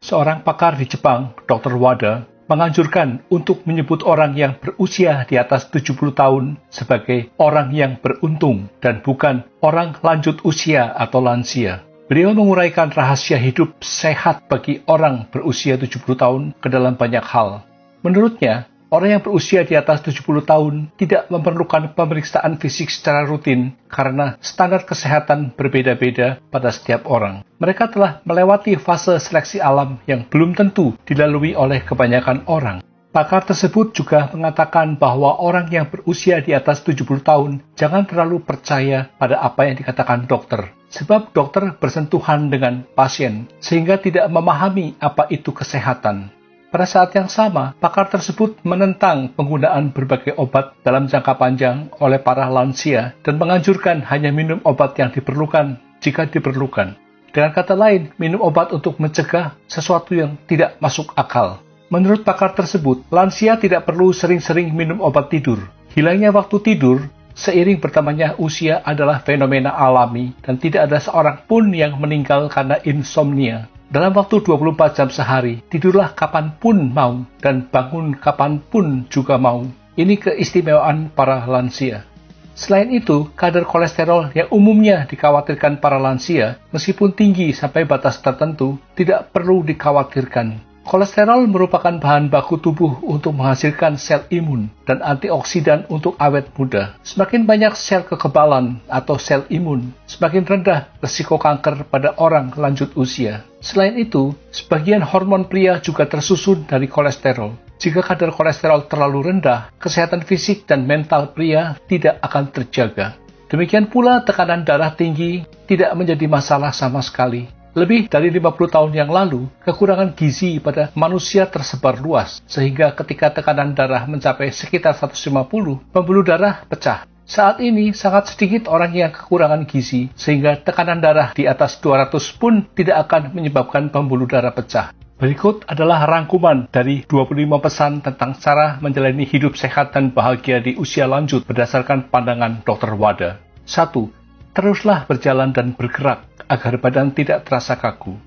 Seorang pakar di Jepang, Dr. Wada, menganjurkan untuk menyebut orang yang berusia di atas 70 tahun sebagai orang yang beruntung dan bukan orang lanjut usia atau lansia. Beliau menguraikan rahasia hidup sehat bagi orang berusia 70 tahun ke dalam banyak hal. Menurutnya, orang yang berusia di atas 70 tahun tidak memerlukan pemeriksaan fisik secara rutin karena standar kesehatan berbeda-beda pada setiap orang. Mereka telah melewati fase seleksi alam yang belum tentu dilalui oleh kebanyakan orang. Pakar tersebut juga mengatakan bahwa orang yang berusia di atas 70 tahun jangan terlalu percaya pada apa yang dikatakan dokter. Sebab dokter bersentuhan dengan pasien sehingga tidak memahami apa itu kesehatan. Pada saat yang sama, pakar tersebut menentang penggunaan berbagai obat dalam jangka panjang oleh para lansia dan menganjurkan hanya minum obat yang diperlukan jika diperlukan. Dengan kata lain, minum obat untuk mencegah sesuatu yang tidak masuk akal. Menurut pakar tersebut, lansia tidak perlu sering-sering minum obat tidur. Hilangnya waktu tidur seiring bertambahnya usia adalah fenomena alami dan tidak ada seorang pun yang meninggal karena insomnia. Dalam waktu 24 jam sehari, tidurlah kapanpun mau dan bangun kapanpun juga mau. Ini keistimewaan para lansia. Selain itu, kadar kolesterol yang umumnya dikhawatirkan para lansia, meskipun tinggi sampai batas tertentu, tidak perlu dikhawatirkan. Kolesterol merupakan bahan baku tubuh untuk menghasilkan sel imun dan antioksidan untuk awet muda. Semakin banyak sel kekebalan atau sel imun, semakin rendah risiko kanker pada orang lanjut usia. Selain itu, sebagian hormon pria juga tersusun dari kolesterol. Jika kadar kolesterol terlalu rendah, kesehatan fisik dan mental pria tidak akan terjaga. Demikian pula tekanan darah tinggi tidak menjadi masalah sama sekali. Lebih dari 50 tahun yang lalu, kekurangan gizi pada manusia tersebar luas, sehingga ketika tekanan darah mencapai sekitar 150, pembuluh darah pecah. Saat ini, sangat sedikit orang yang kekurangan gizi, sehingga tekanan darah di atas 200 pun tidak akan menyebabkan pembuluh darah pecah. Berikut adalah rangkuman dari 25 pesan tentang cara menjalani hidup sehat dan bahagia di usia lanjut berdasarkan pandangan Dr. Wada. 1. Teruslah berjalan dan bergerak agar badan tidak terasa kaku.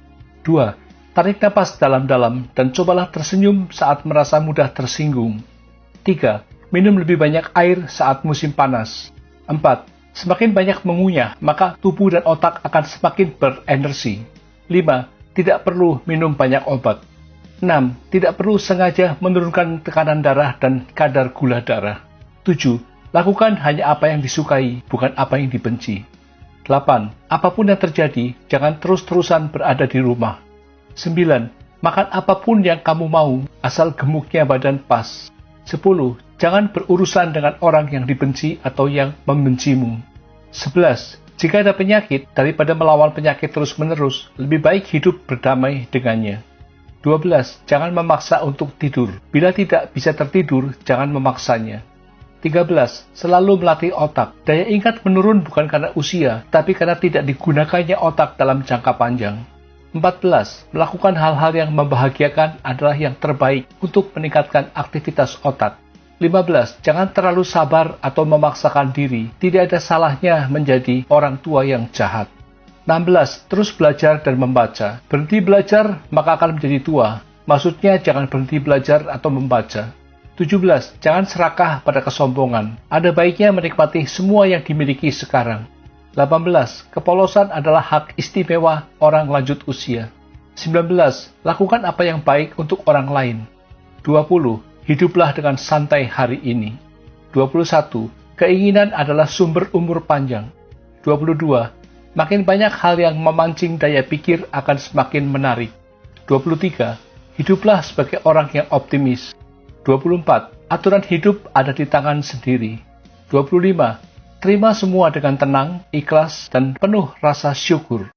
2. Tarik napas dalam-dalam dan cobalah tersenyum saat merasa mudah tersinggung. 3. Minum lebih banyak air saat musim panas. 4. Semakin banyak mengunyah, maka tubuh dan otak akan semakin berenergi. 5. Tidak perlu minum banyak obat. 6. Tidak perlu sengaja menurunkan tekanan darah dan kadar gula darah. 7. Lakukan hanya apa yang disukai, bukan apa yang dibenci. 8. Apapun yang terjadi, jangan terus-terusan berada di rumah. 9. Makan apapun yang kamu mau, asal gemuknya badan pas. 10. Jangan berurusan dengan orang yang dibenci atau yang membencimu. 11. Jika ada penyakit, daripada melawan penyakit terus-menerus, lebih baik hidup berdamai dengannya. 12. Jangan memaksa untuk tidur. Bila tidak bisa tertidur, jangan memaksanya. 13. Selalu melatih otak. Daya ingat menurun bukan karena usia, tapi karena tidak digunakannya otak dalam jangka panjang. 14. Melakukan hal-hal yang membahagiakan adalah yang terbaik untuk meningkatkan aktivitas otak. 15. Jangan terlalu sabar atau memaksakan diri. Tidak ada salahnya menjadi orang tua yang jahat. 16. Terus belajar dan membaca. Berhenti belajar, maka akan menjadi tua. Maksudnya jangan berhenti belajar atau membaca. 17. Jangan serakah pada kesombongan. Ada baiknya menikmati semua yang dimiliki sekarang. 18. Kepolosan adalah hak istimewa orang lanjut usia. 19. Lakukan apa yang baik untuk orang lain. 20. Hiduplah dengan santai hari ini. 21. Keinginan adalah sumber umur panjang. 22. Makin banyak hal yang memancing daya pikir akan semakin menarik. 23. Hiduplah sebagai orang yang optimis. 24. Aturan hidup ada di tangan sendiri. 25. Terima semua dengan tenang, ikhlas, dan penuh rasa syukur.